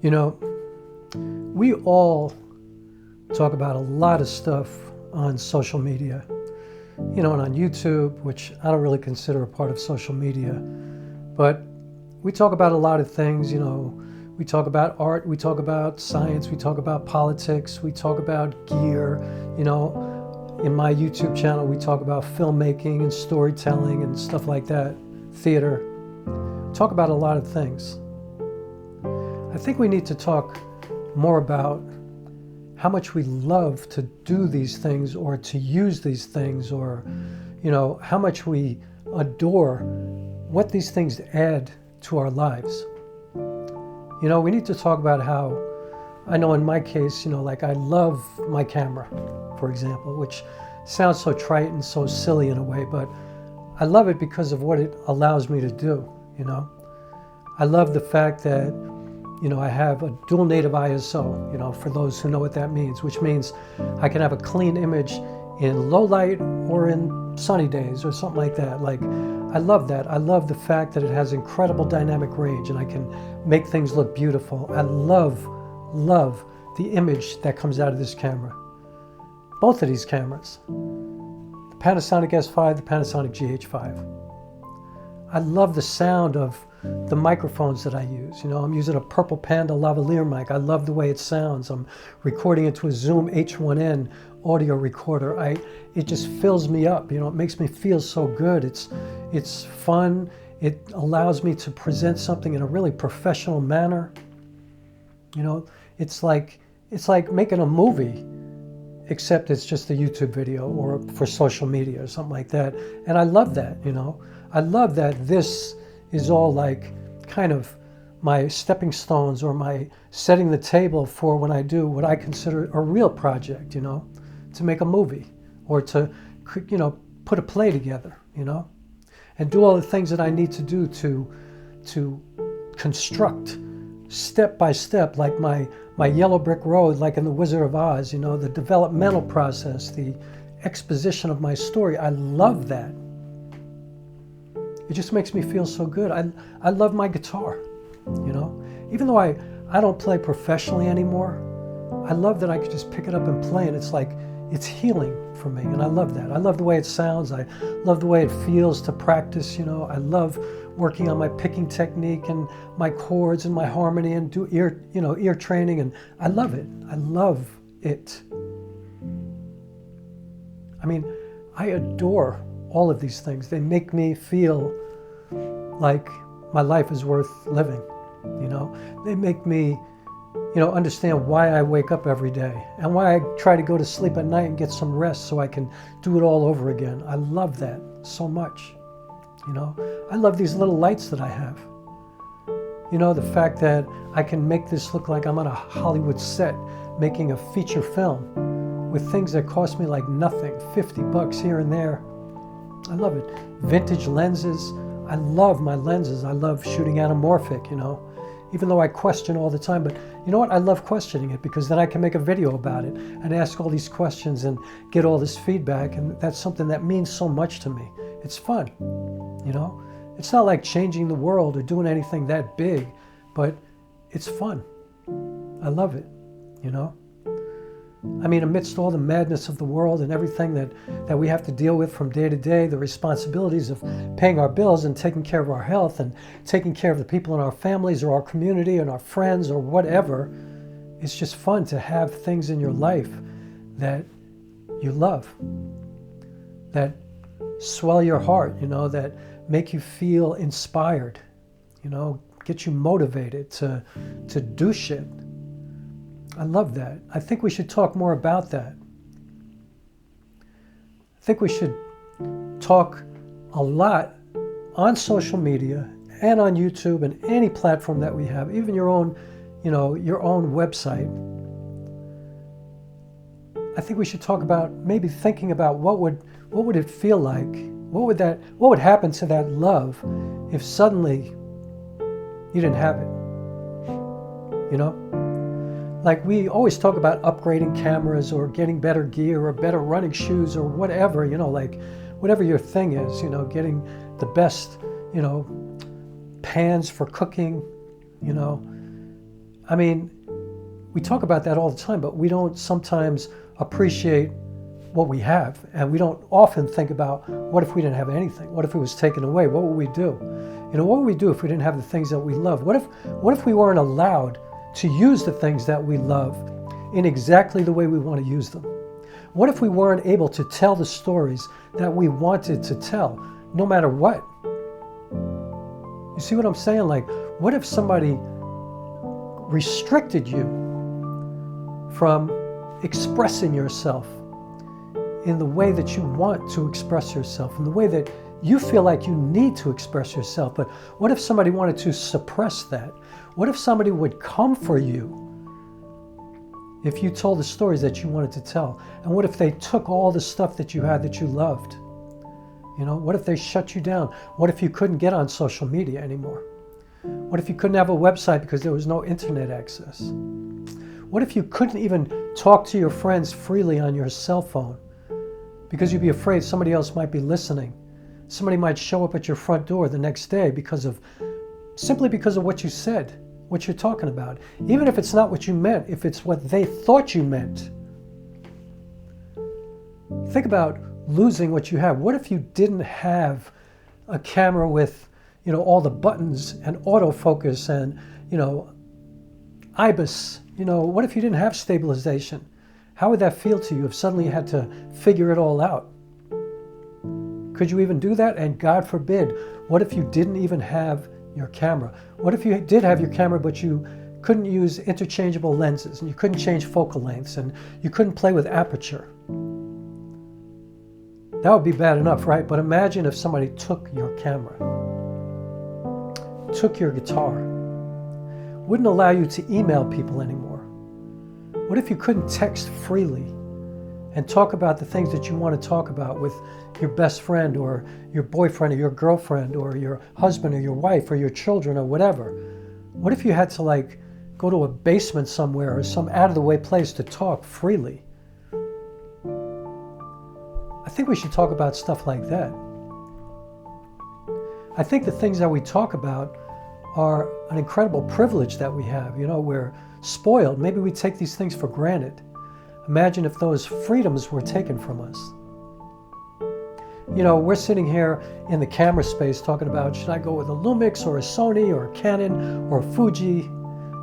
You know, we all talk about a lot of stuff on social media, you know, and on YouTube, which I don't really consider a part of social media, but we talk about a lot of things, you know. We talk about art, we talk about science, we talk about politics, we talk about gear, you know. In my YouTube channel, we talk about filmmaking and storytelling and stuff like that, theater. We talk about a lot of things. I think we need to talk more about how much we love to do these things or to use these things, or, you know, how much we adore what these things add to our lives. You know, we need to talk about how, I know in my case, you know, like I love my camera, for example, which sounds so trite and so silly in a way, but I love it because of what it allows me to do, you know. I love the fact that, you know, I have a dual native ISO, you know, for those who know what that means, which means I can have a clean image in low light or in sunny days or something like that. Like, I love that. I love the fact that it has incredible dynamic range and I can make things look beautiful. I love the image that comes out of this camera. Both of these cameras, the Panasonic S5, the Panasonic GH5. I love the sound of the microphones that I use. You know, I'm using a Purple Panda lavalier mic. I love the way it sounds. I'm recording into a Zoom H1N audio recorder. It just fills me up. You know, it makes me feel so good. It's fun. It allows me to present something in a really professional manner. You know, it's like making a movie, except it's just a YouTube video or for social media or something like that. And I love that, you know. I love that this is all like kind of my stepping stones or my setting the table for when I do what I consider a real project, you know, to make a movie or to, you know, put a play together, you know, and do all the things that I need to do to construct step by step, like my yellow brick road, like in The Wizard of Oz, you know, the developmental process, the exposition of my story. I love that. It just makes me feel so good. I love my guitar, you know. Even though I don't play professionally anymore, I love that I could just pick it up and play, and it's like, it's healing for me, and I love that. I love the way it sounds. I love the way it feels to practice, you know. I love working on my picking technique and my chords and my harmony and do ear training, and I love it. I love it. I mean, I adore all of these things. They make me feel like my life is worth living, you know. They make me, you know, understand why I wake up every day and why I try to go to sleep at night and get some rest so I can do it all over again. I love that so much, you know. I love these little lights that I have. You know, the fact that I can make this look like I'm on a Hollywood set making a feature film with things that cost me like nothing, $50 here and there. I love it. Vintage lenses. I love my lenses. I love shooting anamorphic, you know, even though I question all the time. But you know what? I love questioning it because then I can make a video about it and ask all these questions and get all this feedback. And that's something that means so much to me. It's fun, you know. It's not like changing the world or doing anything that big, but it's fun. I love it, you know. I mean, amidst all the madness of the world and everything that we have to deal with from day to day, the responsibilities of paying our bills and taking care of our health and taking care of the people in our families or our community and our friends or whatever, it's just fun to have things in your life that you love, that swell your heart, you know, that make you feel inspired, you know, get you motivated to do shit. I love that. I think we should talk more about that. I think we should talk a lot on social media and on YouTube and any platform that we have, even your own, you know, your own website. I think we should talk about maybe thinking about what would it feel like? What would happen to that love if suddenly you didn't have it? You know? Like, we always talk about upgrading cameras or getting better gear or better running shoes or whatever, you know, like whatever your thing is, you know, getting the best, you know, pans for cooking, you know. I mean, we talk about that all the time, but we don't sometimes appreciate what we have, and we don't often think about, what if we didn't have anything? What if it was taken away? What would we do? You know, what would we do if we didn't have the things that we love? What if we weren't allowed to use the things that we love in exactly the way we want to use them? What if we weren't able to tell the stories that we wanted to tell, no matter what? You see what I'm saying? Like, what if somebody restricted you from expressing yourself in the way that you want to express yourself, in the way that you feel like you need to express yourself? But what if somebody wanted to suppress that? What if somebody would come for you if you told the stories that you wanted to tell? And what if they took all the stuff that you had that you loved? You know, what if they shut you down? What if you couldn't get on social media anymore? What if you couldn't have a website because there was no internet access? What if you couldn't even talk to your friends freely on your cell phone because you'd be afraid somebody else might be listening? Somebody might show up at your front door the next day simply because of what you said, what you're talking about. Even if it's not what you meant, if it's what they thought you meant. Think about losing what you have. What if you didn't have a camera with, you know, all the buttons and autofocus and, you know, IBIS? You know, what if you didn't have stabilization? How would that feel to you if suddenly you had to figure it all out? Could you even do that? And God forbid, what if you didn't even have your camera? What if you did have your camera, but you couldn't use interchangeable lenses, and you couldn't change focal lengths, and you couldn't play with aperture? That would be bad enough, right? But imagine if somebody took your camera, took your guitar, wouldn't allow you to email people anymore. What if you couldn't text freely and talk about the things that you want to talk about with your best friend or your boyfriend or your girlfriend or your husband or your wife or your children or whatever? What if you had to, like, go to a basement somewhere or some out-of-the-way place to talk freely? I think we should talk about stuff like that. I think the things that we talk about are an incredible privilege that we have. You know, we're spoiled. Maybe we take these things for granted. Imagine if those freedoms were taken from us. You know, we're sitting here in the camera space talking about, should I go with a Lumix or a Sony or a Canon or a Fuji?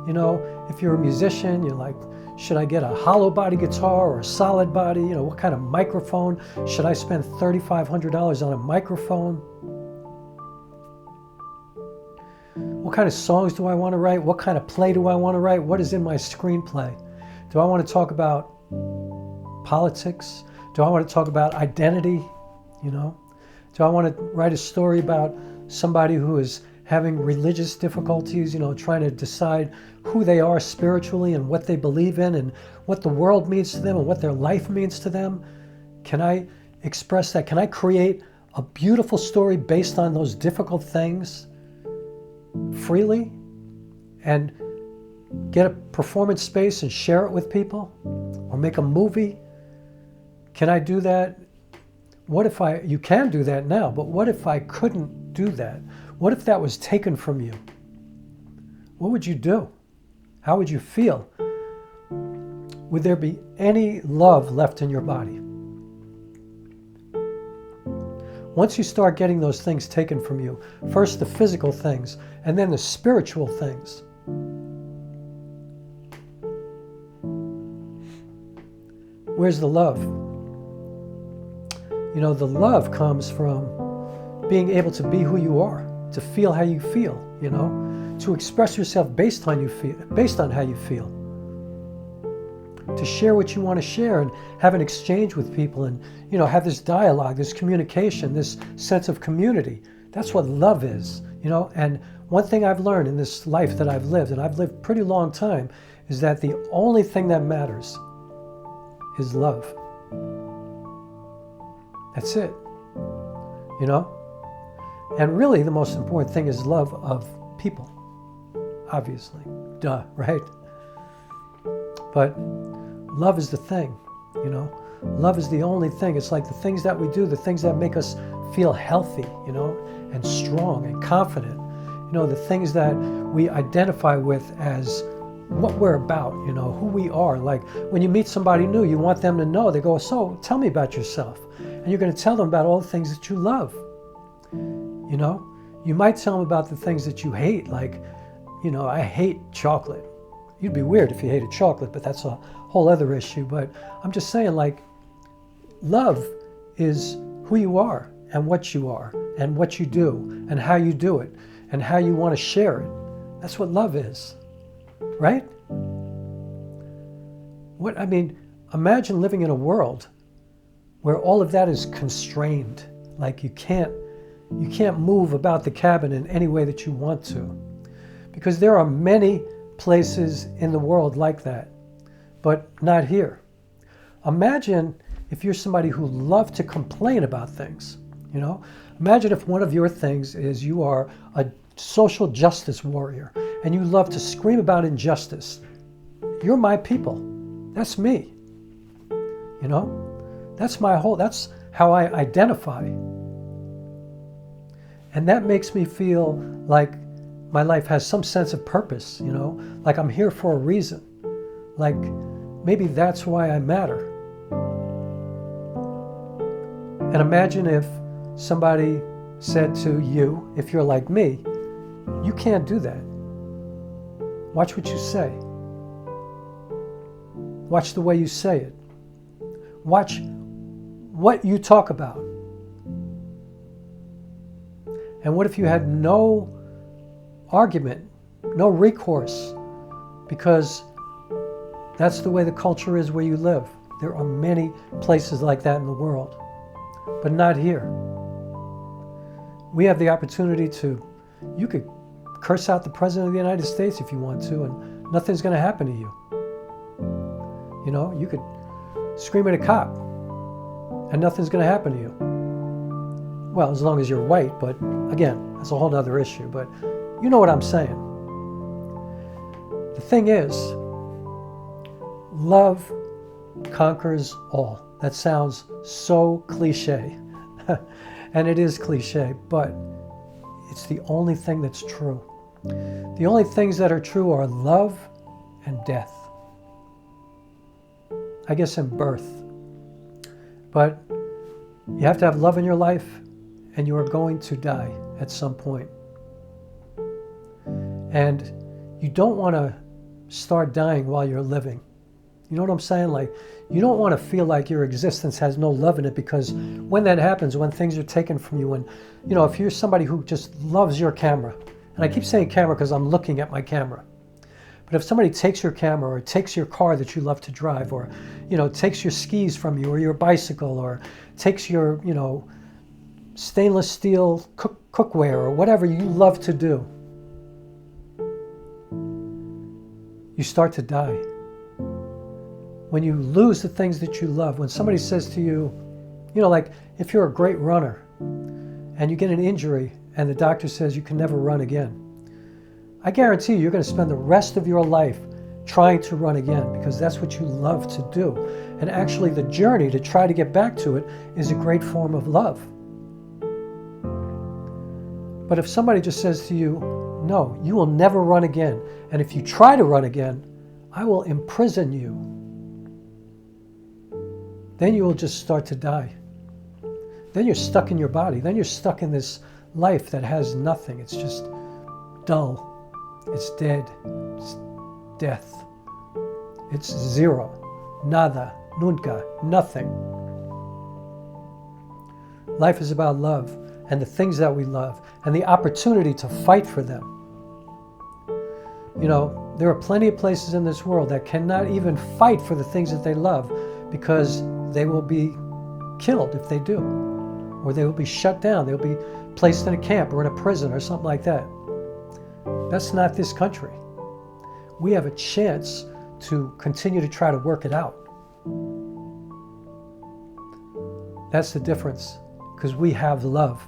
You know, if you're a musician, you're like, should I get a hollow body guitar or a solid body? You know, what kind of microphone? Should I spend $3,500 on a microphone? What kind of songs do I want to write? What kind of play do I want to write? What is in my screenplay? Do I want to talk about politics? Do I want to talk about identity? You know, do I want to write a story about somebody who is having religious difficulties, you know, trying to decide who they are spiritually and what they believe in and what the world means to them and what their life means to them? Can I express that? Can I create a beautiful story based on those difficult things freely and get a performance space and share it with people, or make a movie? Can I do that? What if you can do that now, but what if I couldn't do that? What if that was taken from you? What would you do? How would you feel? Would there be any love left in your body? Once you start getting those things taken from you, first the physical things, and then the spiritual things, where's the love? You know, the love comes from being able to be who you are, to feel how you feel, you know, to express yourself based on how you feel, to share what you want to share and have an exchange with people and, you know, have this dialogue, this communication, this sense of community. That's what love is, you know. And one thing I've learned in this life that I've lived, and I've lived a pretty long time, is that the only thing that matters is love. That's it, you know? And really the most important thing is love of people, obviously, duh, right? But love is the thing, you know? Love is the only thing. It's like the things that we do, the things that make us feel healthy, you know, and strong and confident, you know, the things that we identify with as what we're about, who we are. Like when you meet somebody new, you want them to know. They go, so tell me about yourself. And you're going to tell them about all the things that you love. You might tell them about the things that you hate, like, I hate chocolate. You'd be weird if you hated chocolate, but that's a whole other issue. But I'm just saying, like, love is who you are and what you are and what you do and how you do it and how you want to share it. That's what love is, right? Imagine living in a world where all of that is constrained. Like you can't move about the cabin in any way that you want to. Because there are many places in the world like that, but not here. Imagine if you're somebody who loves to complain about things, Imagine if one of your things is you are a social justice warrior and you love to scream about injustice. You're my people. That's me. That's how I identify. And that makes me feel like my life has some sense of purpose, like I'm here for a reason. Like maybe that's why I matter. And imagine if somebody said to you, if you're like me, you can't do that. Watch what you say. Watch the way you say it. Watch what you talk about. And what if you had no argument, no recourse, because that's the way the culture is where you live. There are many places like that in the world, but not here. We have the opportunity you could curse out the President of the United States if you want to, and nothing's going to happen to you. You could scream at a cop, and nothing's going to happen to you. Well, as long as you're white, but again, that's a whole other issue. But you know what I'm saying. The thing is, love conquers all. That sounds so cliche. And it is cliche, but it's the only thing that's true. The only things that are true are love and death. I guess in birth. But you have to have love in your life, and you are going to die at some point. And you don't want to start dying while you're living. You know what I'm saying? Like, you don't want to feel like your existence has no love in it, because when that happens, when things are taken from you, and, if you're somebody who just loves your camera, and I keep saying camera because I'm looking at my camera, but if somebody takes your camera or takes your car that you love to drive, or, takes your skis from you or your bicycle, or takes your, stainless steel cookware or whatever you love to do, you start to die. When you lose the things that you love, when somebody says to you, like if you're a great runner and you get an injury and the doctor says you can never run again, I guarantee you're going to spend the rest of your life trying to run again, because that's what you love to do. And actually the journey to try to get back to it is a great form of love. But if somebody just says to you, no, you will never run again, and if you try to run again, I will imprison you, then you will just start to die. Then you're stuck in your body. Then you're stuck in this life that has nothing. It's just dull. It's dead. It's death. It's zero. Nada. Nunca. Nothing. Life is about love and the things that we love and the opportunity to fight for them. There are plenty of places in this world that cannot even fight for the things that they love, because they will be killed if they do, or they will be shut down. They'll be placed in a camp or in a prison or something like that. That's not this country. We have a chance to continue to try to work it out. That's the difference, because we have love.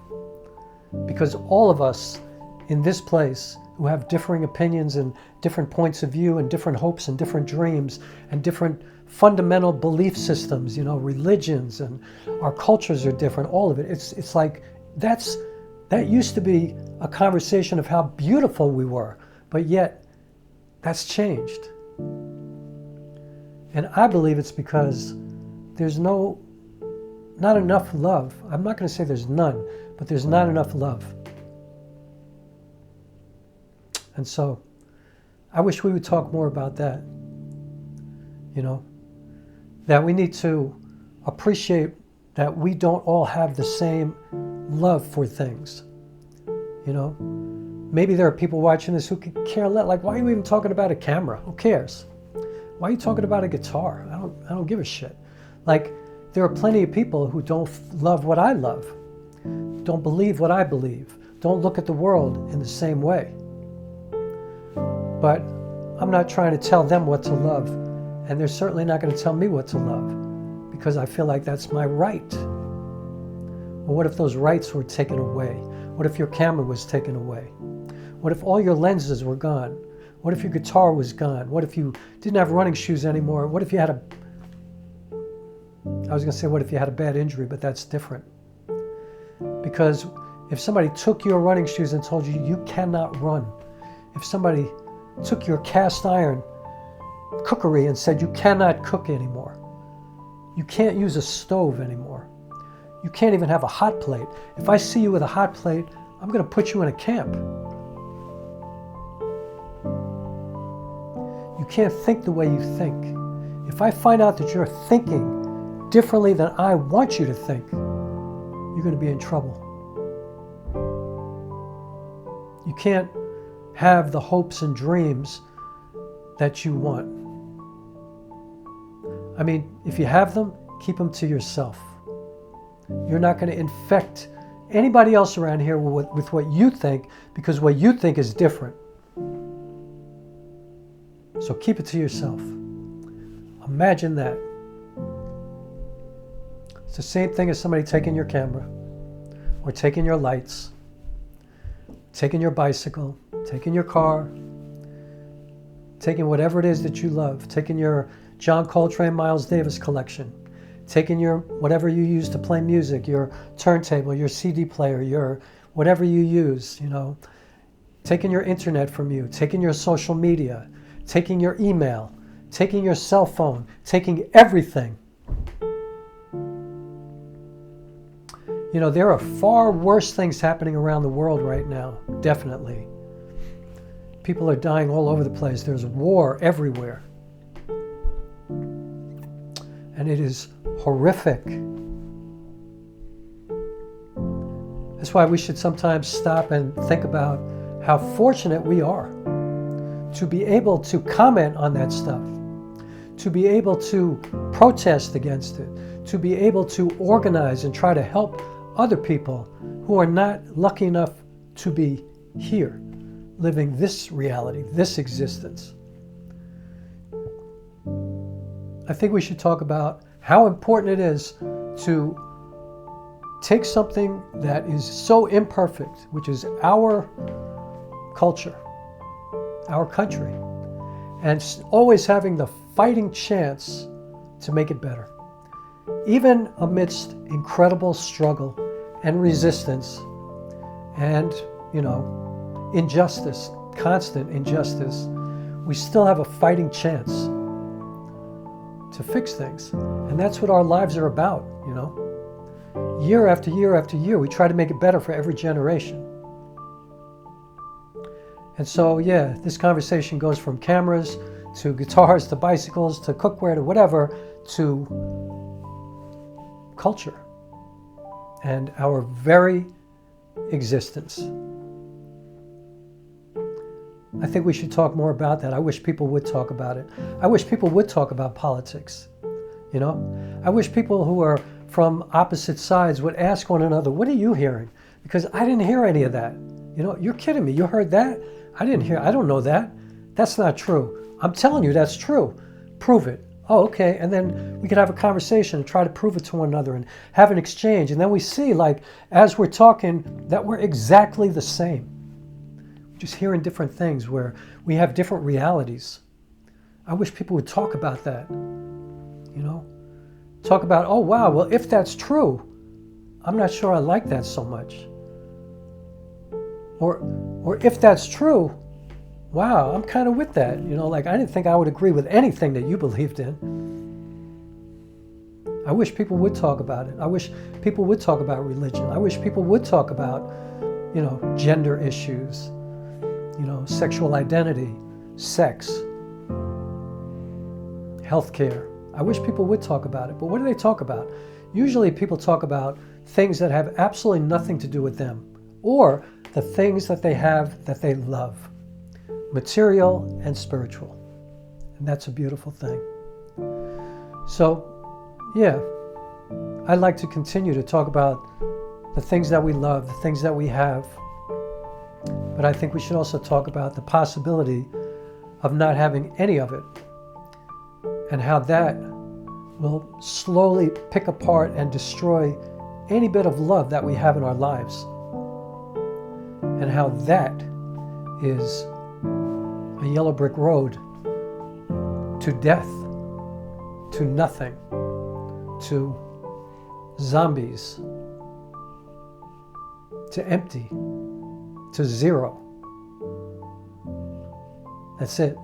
Because all of us in this place who have differing opinions and different points of view and different hopes and different dreams and different fundamental belief systems, religions, and our cultures are different, all of it. It's like that used to be a conversation of how beautiful we were, but yet That's changed. And I believe it's because there's not enough love. I'm not going to say there's none, but there's not enough love. And so I wish we would talk more about that. You know, that we need to appreciate that we don't all have the same love for things. You know, maybe there are people watching this who could care less. Like, why are you even talking about a camera? Who cares? Why are you talking about a guitar? I don't give a shit. Like, there are plenty of people who don't love what I love, don't believe what I believe, don't look at the world in the same way. But I'm not trying to tell them what to love, and they're certainly not going to tell me what to love, because I feel like that's my right. Well, what if those rights were taken away? What if your camera was taken away? What if all your lenses were gone? What if your guitar was gone? What if you didn't have running shoes anymore? What if you had I was going to say, what if you had a bad injury, but that's different. Because if somebody took your running shoes and told you you cannot run, if somebody took your cast iron cookery and said you cannot cook anymore, you can't use a stove anymore, you can't even have a hot plate. If I see you with a hot plate, I'm going to put you in a camp. You can't think the way you think. If I find out that you're thinking differently than I want you to think, you're going to be in trouble. You can't have the hopes and dreams that you want. I mean, if you have them, keep them to yourself. You're not going to infect anybody else around here with what you think, because what you think is different. So keep it to yourself. Imagine that. It's the same thing as somebody taking your camera, or taking your lights, taking your bicycle, taking your car, taking whatever it is that you love, taking your John Coltrane, Miles Davis collection, taking your whatever you use to play music, your turntable, your CD player, your whatever you use, you know, taking your internet from you, taking your social media, taking your email, taking your cell phone, taking everything. You know, there are far worse things happening around the world right now, definitely. People are dying all over the place. There's war everywhere. And it is horrific. That's why we should sometimes stop and think about how fortunate we are to be able to comment on that stuff, to be able to protest against it, to be able to organize and try to help other people who are not lucky enough to be here, living this reality, this existence. I think we should talk about how important it is to take something that is so imperfect, which is our culture, our country, and always having the fighting chance to make it better. Even amidst incredible struggle and resistance and, you know, injustice, constant injustice, we still have a fighting chance to fix things. And that's what our lives are about, you know. Year after year after year, we try to make it better for every generation. And so, yeah, this conversation goes from cameras to guitars to bicycles to cookware to whatever, to culture and our very existence. I think we should talk more about that. I wish people would talk about it. I wish people would talk about politics. You know, I wish people who are from opposite sides would ask one another, what are you hearing? Because I didn't hear any of that. You know, you're kidding me. You heard that? I don't know that. That's not true. I'm telling you that's true. Prove it. Oh, okay. And then we could have a conversation and try to prove it to one another and have an exchange. And then we see, like, as we're talking, that we're exactly the same. Just hearing different things where we have different realities. I wish people would talk about that. You know? Talk about, oh, wow, well, if that's true, I'm not sure I like that so much. Or if that's true, wow, I'm kind of with that. You know, like I didn't think I would agree with anything that you believed in. I wish people would talk about it. I wish people would talk about religion. I wish people would talk about, you know, gender issues, you know, sexual identity, sex, healthcare. I wish people would talk about it. But what do they talk about? Usually people talk about things that have absolutely nothing to do with them, or the things that they have that they love, material and spiritual. And that's a beautiful thing. So, yeah, I'd like to continue to talk about the things that we love, the things that we have. But I think we should also talk about the possibility of not having any of it, and how that will slowly pick apart and destroy any bit of love that we have in our lives. And how that is a yellow brick road to death, to nothing, to zombies, to empty, to zero. That's it.